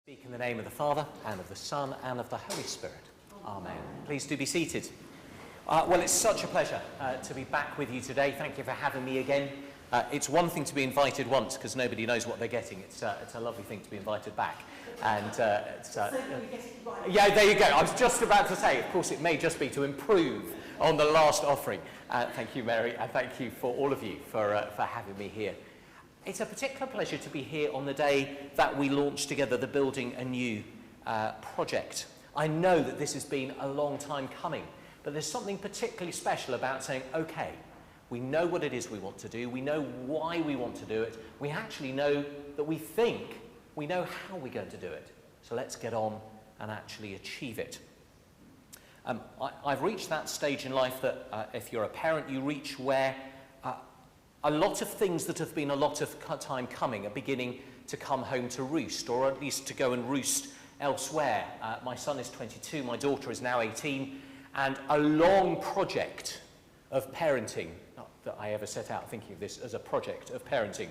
Speak in the name of the Father, and of the Son, and of the Holy Spirit. Amen. Please do be seated. Well, it's such a pleasure to be back with you today. Thank you for having me again. It's one thing to be invited once, because nobody knows what they're getting. It's a lovely thing to be invited back. And yeah, there you go. I was just about to say, of course, it may just be to improve on the last offering. Thank you, Mary, and thank you for all of you for having me here. It's a particular pleasure to be here on the day that we launched together the Building Anew Project. I know that this has been a long time coming, but there's something particularly special about saying, okay, we know what it is we want to do, we know why we want to do it, we actually know that we think we know how we're going to do it. So let's get on and actually achieve it. I've reached that stage in life that if you're a parent, you reach where a lot of things that have been a lot of time coming are beginning to come home to roost, or at least to go and roost elsewhere. My son is 22, my daughter is now 18, and a long project of parenting, not that I ever set out thinking of this as a project of parenting,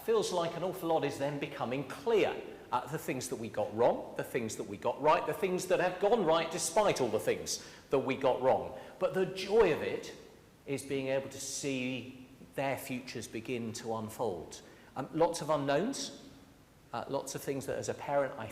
feels like an awful lot is then becoming clear. The things that we got wrong, the things that we got right, the things that have gone right despite all the things that we got wrong. But the joy of it is being able to see their futures begin to unfold. Lots of unknowns, lots of things that as a parent I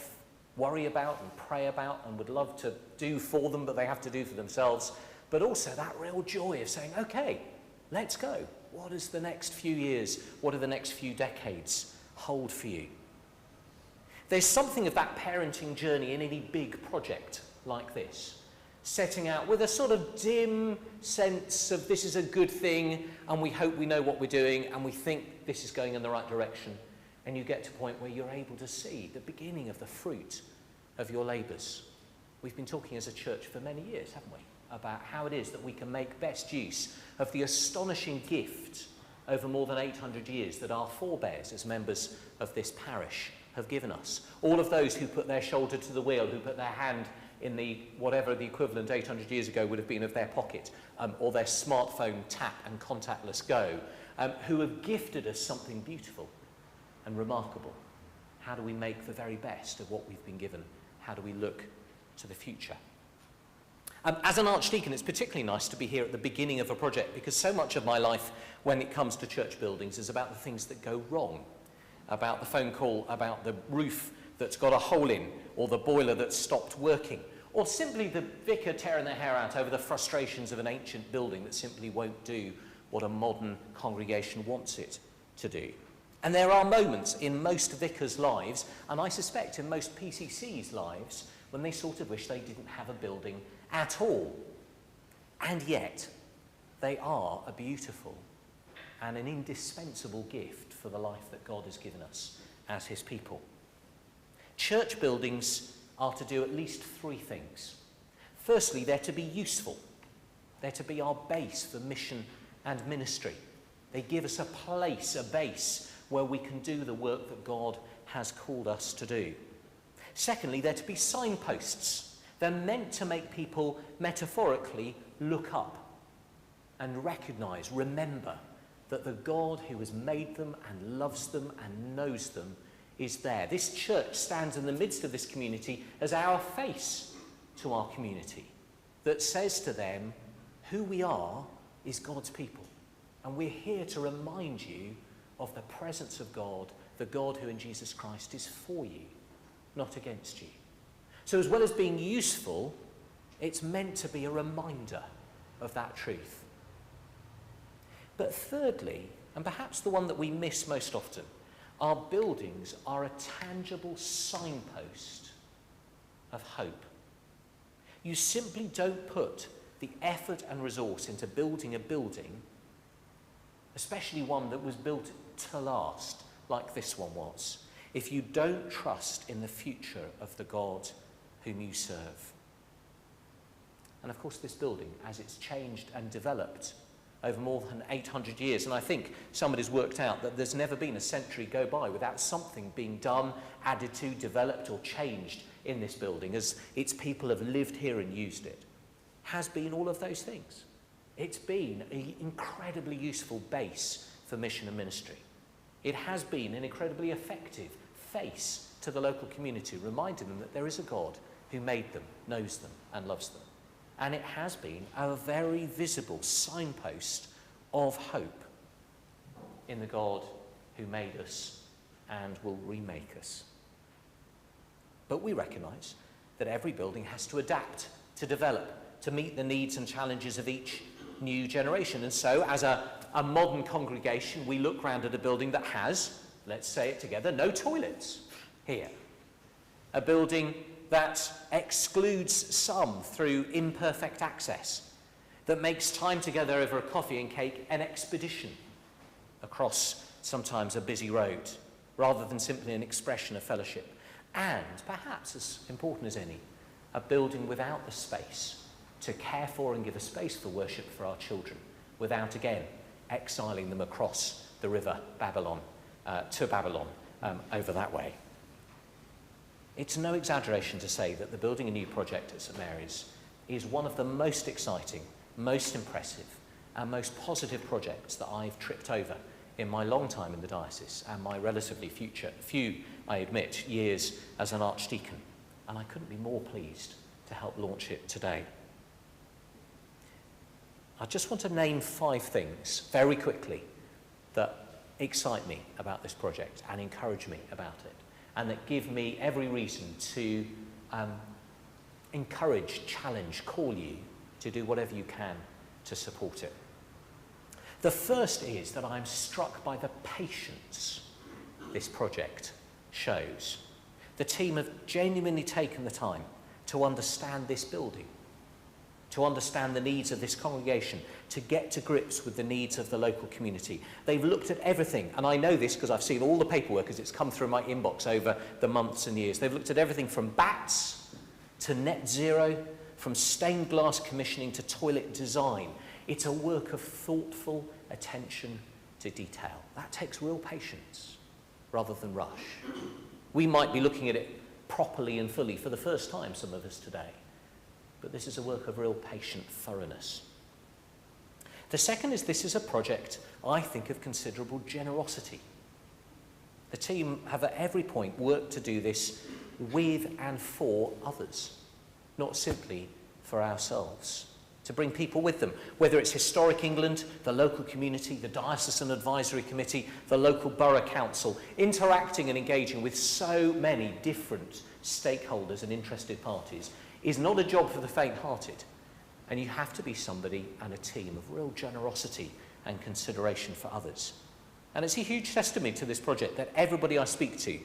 worry about and pray about and would love to do for them, but they have to do for themselves. But also that real joy of saying, okay, let's go. What is the next few years, what do the next few decades hold for you? There's something of that parenting journey in any big project like this. Setting out with a sort of dim sense of this is a good thing, and we hope we know what we're doing, and we think this is going in the right direction. And you get to a point where you're able to see the beginning of the fruit of your labours. We've been talking as a church for many years, haven't we, about how it is that we can make best use of the astonishing gift over more than 800 years that our forebears as members of this parish have given us. All of those who put their shoulder to the wheel, who put their hand in the whatever the equivalent 800 years ago would have been of their pocket, or their smartphone tap and contactless go, who have gifted us something beautiful and remarkable. How do we make the very best of what we've been given? How do we look to the future? As an Archdeacon, it's particularly nice to be here at the beginning of a project, because so much of my life when it comes to church buildings is about the things that go wrong, about the phone call, about the roof that's got a hole in, or the boiler that's stopped working, or simply the vicar tearing their hair out over the frustrations of an ancient building that simply won't do what a modern congregation wants it to do. And there are moments in most vicars' lives, and I suspect in most PCC's lives, when they sort of wish they didn't have a building at all. And yet, they are a beautiful and an indispensable gift for the life that God has given us as his people. Church buildings are to do at least three things. Firstly, they're to be useful. They're to be our base for mission and ministry. They give us a place, a base, where we can do the work that God has called us to do. Secondly, they're to be signposts. They're meant to make people metaphorically look up and recognize, remember, that the God who has made them and loves them and knows them is there. This church stands in the midst of this community as our face to our community that says to them, who we are is God's people. And we're here to remind you of the presence of God, the God who in Jesus Christ is for you, not against you. So as well as being useful, it's meant to be a reminder of that truth. But thirdly, and perhaps the one that we miss most often, our buildings are a tangible signpost of hope. You simply don't put the effort and resource into building a building, especially one that was built to last, like this one was, if you don't trust in the future of the God whom you serve. And of course this building, as it's changed and developed over more than 800 years, and I think somebody's worked out that there's never been a century go by without something being done, added to, developed or changed in this building as its people have lived here and used it, has been all of those things. It's been an incredibly useful base for mission and ministry. It has been an incredibly effective, face to the local community, reminding them that there is a God who made them, knows them, and loves them. And it has been a very visible signpost of hope in the God who made us and will remake us. But we recognise that every building has to adapt, to develop, to meet the needs and challenges of each new generation. And so, as a modern congregation, we look round at a building that has, let's say it together, no toilets here. A building that excludes some through imperfect access, that makes time together over a coffee and cake an expedition across sometimes a busy road, rather than simply an expression of fellowship. And, perhaps as important as any, a building without the space to care for and give a space for worship for our children, without, again, exiling them across the river Babylon, to Babylon, over that way. It's no exaggeration to say that the Building Anew project at St Mary's is one of the most exciting, most impressive, and most positive projects that I've tripped over in my long time in the diocese and my relatively few, I admit, years as an Archdeacon. And I couldn't be more pleased to help launch it today. I just want to name 5 things very quickly that excite me about this project and encourage me about it, and that give me every reason to encourage, challenge, call you to do whatever you can to support it. The first is that I'm struck by the patience this project shows. The team have genuinely taken the time to understand this building, to understand the needs of this congregation, to get to grips with the needs of the local community. They've looked at everything, and I know this because I've seen all the paperwork as it's come through my inbox over the months and years. They've looked at everything from bats to net zero, from stained glass commissioning to toilet design. It's a work of thoughtful attention to detail. That takes real patience rather than rush. We might be looking at it properly and fully for the first time, some of us today. But this is a work of real patient thoroughness. The second is this is a project, I think, of considerable generosity. The team have at every point worked to do this with and for others, not simply for ourselves, to bring people with them, whether it's Historic England, the local community, the Diocesan Advisory Committee, the local borough council, interacting and engaging with so many different stakeholders and interested parties is not a job for the faint-hearted. And you have to be somebody and a team of real generosity and consideration for others. And it's a huge testimony to this project that everybody I speak to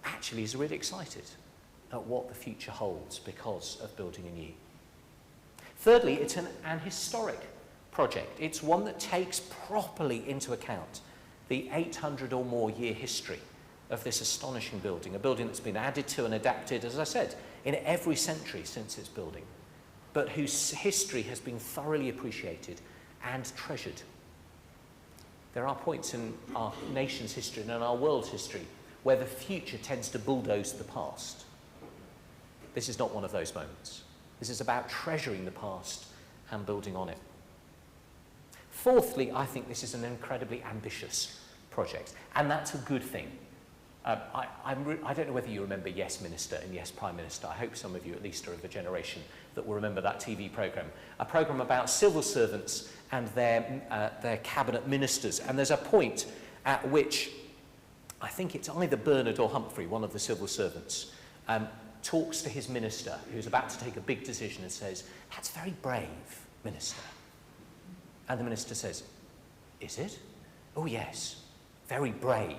actually is really excited at what the future holds because of Building Anew. Thirdly, it's an historic project. It's one that takes properly into account the 800 or more year history of this astonishing building, a building that's been added to and adapted, as I said, in every century since its building, but whose history has been thoroughly appreciated and treasured. There are points in our nation's history and in our world's history where the future tends to bulldoze the past. This is not one of those moments. This is about treasuring the past and building on it. Fourthly, I think this is an incredibly ambitious project, and that's a good thing. I don't know whether you remember Yes Minister and Yes Prime Minister. I hope some of you at least are of a generation that will remember that TV programme. A programme about civil servants and their cabinet ministers. And there's a point at which I think it's either Bernard or Humphrey, one of the civil servants, talks to his minister who's about to take a big decision and says, "That's very brave, Minister." And the minister says, "Is it? Oh yes, very brave."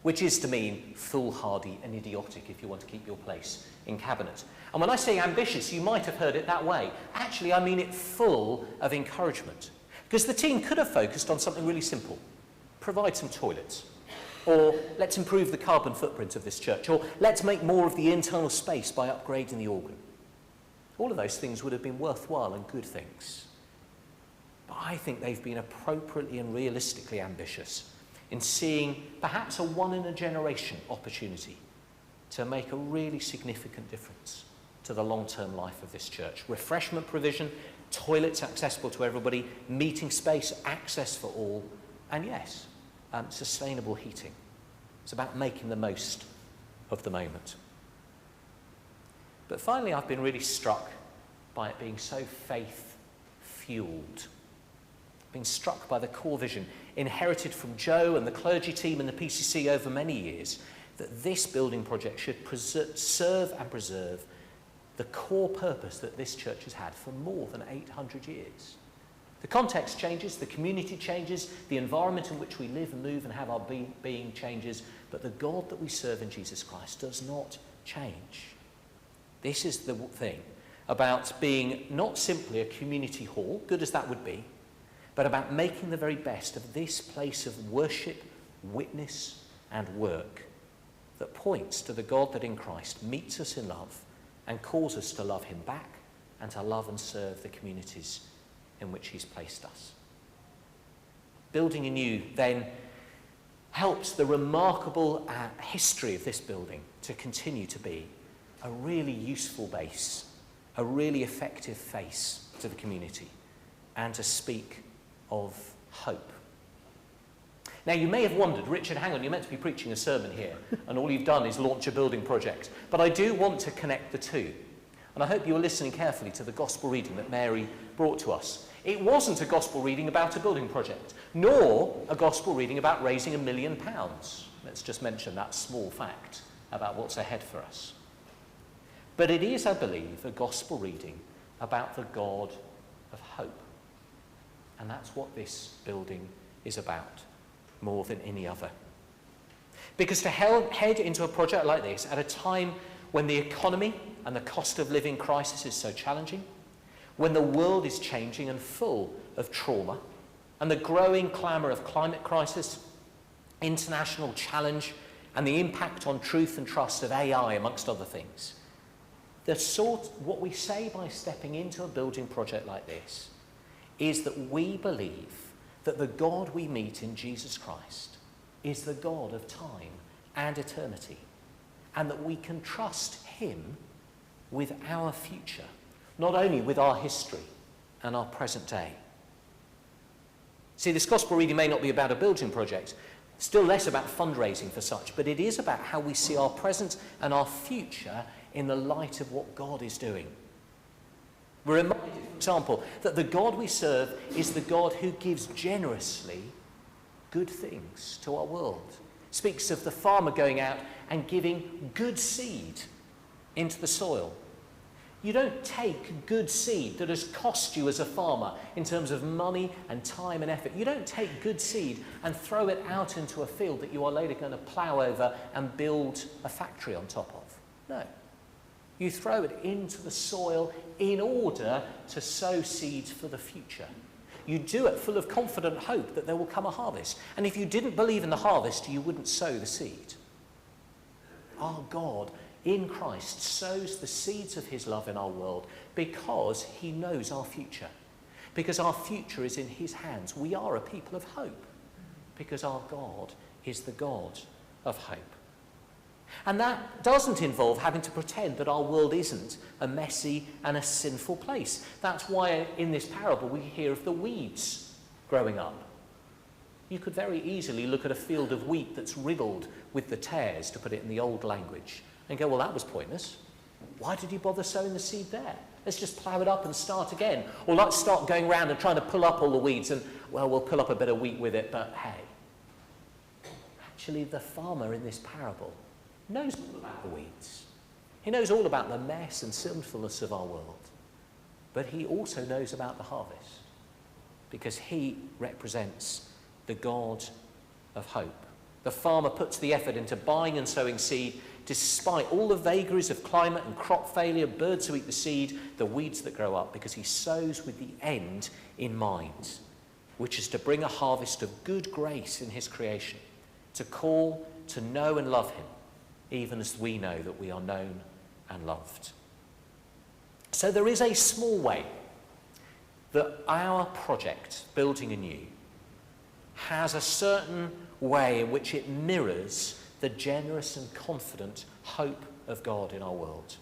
Which is to mean foolhardy and idiotic if you want to keep your place in cabinet. And when I say ambitious, you might have heard it that way. Actually, I mean it full of encouragement. Because the team could have focused on something really simple. Provide some toilets. Or let's improve the carbon footprint of this church. Or let's make more of the internal space by upgrading the organ. All of those things would have been worthwhile and good things. But I think they've been appropriately and realistically ambitious in seeing perhaps a one-in-a-generation opportunity to make a really significant difference to the long-term life of this church. Refreshment provision, toilets accessible to everybody, meeting space, access for all, and yes, sustainable heating. It's about making the most of the moment. But finally, I've been really struck by it being so faith-fueled. Been struck by the core vision inherited from Joe and the clergy team and the PCC over many years, that this building project should serve and preserve the core purpose that this church has had for more than 800 years. The context changes, the community changes, the environment in which we live and move and have our being changes, but the God that we serve in Jesus Christ does not change. This is the thing about being not simply a community hall, good as that would be, but about making the very best of this place of worship, witness, and work that points to the God that in Christ meets us in love and calls us to love him back and to love and serve the communities in which he's placed us. Building Anew then helps the remarkable history of this building to continue to be a really useful base, a really effective face to the community, and to speak of hope. Now, you may have wondered, Richard, hang on, you're meant to be preaching a sermon here, and all you've done is launch a building project. But I do want to connect the two. And I hope you were listening carefully to the gospel reading that Mary brought to us. It wasn't a gospel reading about a building project, nor a gospel reading about raising £1 million. Let's just mention that small fact about what's ahead for us. But it is, I believe, a gospel reading about the God of hope. And that's what this building is about, more than any other. Because to head into a project like this at a time when the economy and the cost of living crisis is so challenging, when the world is changing and full of trauma, and the growing clamour of climate crisis, international challenge, and the impact on truth and trust of AI, amongst other things, what we say by stepping into a building project like this is that we believe that the God we meet in Jesus Christ is the God of time and eternity, and that we can trust him with our future, not only with our history and our present day. See, this gospel reading may not be about a building project, still less about fundraising for such, but it is about how we see our present and our future in the light of what God is doing. We're reminded, for example, that the God we serve is the God who gives generously good things to our world. Speaks of the farmer going out and giving good seed into the soil. You don't take good seed that has cost you as a farmer in terms of money and time and effort. You don't take good seed and throw it out into a field that you are later going to plough over and build a factory on top of. No. You throw it into the soil in order to sow seeds for the future. You do it full of confident hope that there will come a harvest. And if you didn't believe in the harvest, you wouldn't sow the seed. Our God in Christ sows the seeds of his love in our world because he knows our future. Because our future is in his hands. We are a people of hope because our God is the God of hope. And that doesn't involve having to pretend that our world isn't a messy and a sinful place. That's why in this parable we hear of the weeds growing up. You could very easily look at a field of wheat that's riddled with the tares, to put it in the old language, and go, well, that was pointless. Why did you bother sowing the seed there? Let's just plough it up and start again. Or let's start going around and trying to pull up all the weeds and, well, we'll pull up a bit of wheat with it, but hey. Actually, the farmer in this parable knows all about the weeds. He knows all about the mess and sinfulness of our world. But he also knows about the harvest because he represents the God of hope. The farmer puts the effort into buying and sowing seed despite all the vagaries of climate and crop failure, birds who eat the seed, the weeds that grow up, because he sows with the end in mind, which is to bring a harvest of good grace in his creation, to call, to know and love him, even as we know that we are known and loved. So there is a small way that our project, Building Anew, has a certain way in which it mirrors the generous and confident hope of God in our world.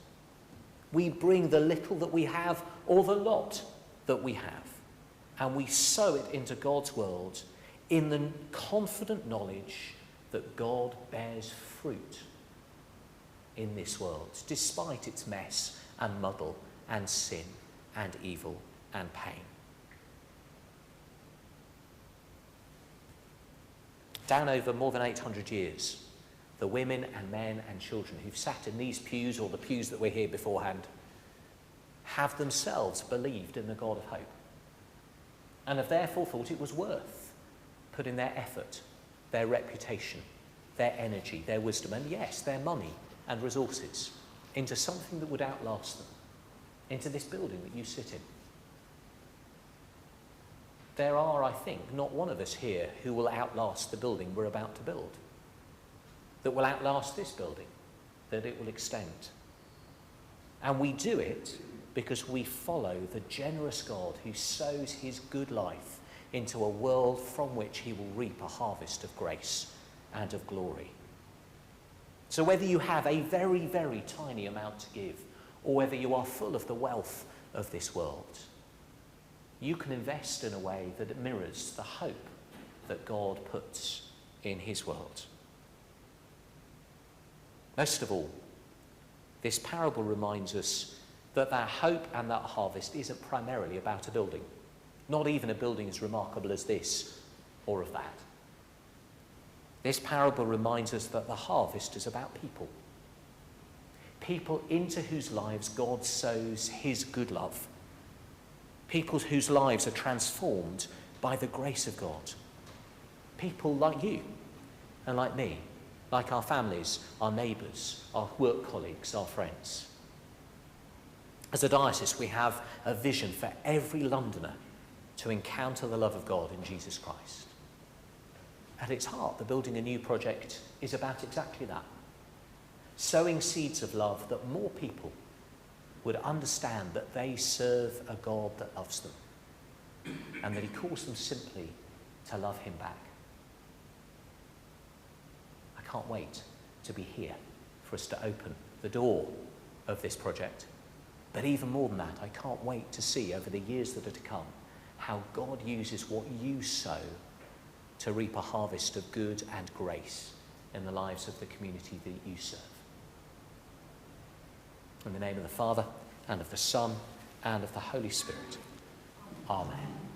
We bring the little that we have or the lot that we have, and we sow it into God's world in the confident knowledge that God bears fruit in this world, despite its mess and muddle and sin and evil and pain. Down over more than 800 years, the women and men and children who've sat in these pews or the pews that were here beforehand have themselves believed in the God of hope and have therefore thought it was worth putting their effort, their reputation, their energy, their wisdom, and yes, their money and resources into something that would outlast them, into this building that you sit in. There are, I think, not one of us here who will outlast the building we're about to build, that will outlast this building, that it will extend. And we do it because we follow the generous God who sows his good life into a world from which he will reap a harvest of grace and of glory. So whether you have a very, very tiny amount to give, or whether you are full of the wealth of this world, you can invest in a way that it mirrors the hope that God puts in his world. Most of all, this parable reminds us that that hope and that harvest isn't primarily about a building, not even a building as remarkable as this or of that. This parable reminds us that the harvest is about people. People into whose lives God sows his good love. People whose lives are transformed by the grace of God. People like you and like me, like our families, our neighbours, our work colleagues, our friends. As a diocese, we have a vision for every Londoner to encounter the love of God in Jesus Christ. At its heart, the Building Anew project is about exactly that. Sowing seeds of love that more people would understand that they serve a God that loves them and that he calls them simply to love him back. I can't wait to be here for us to open the door of this project. But even more than that, I can't wait to see over the years that are to come how God uses what you sow to reap a harvest of good and grace in the lives of the community that you serve. In the name of the Father, and of the Son, and of the Holy Spirit. Amen.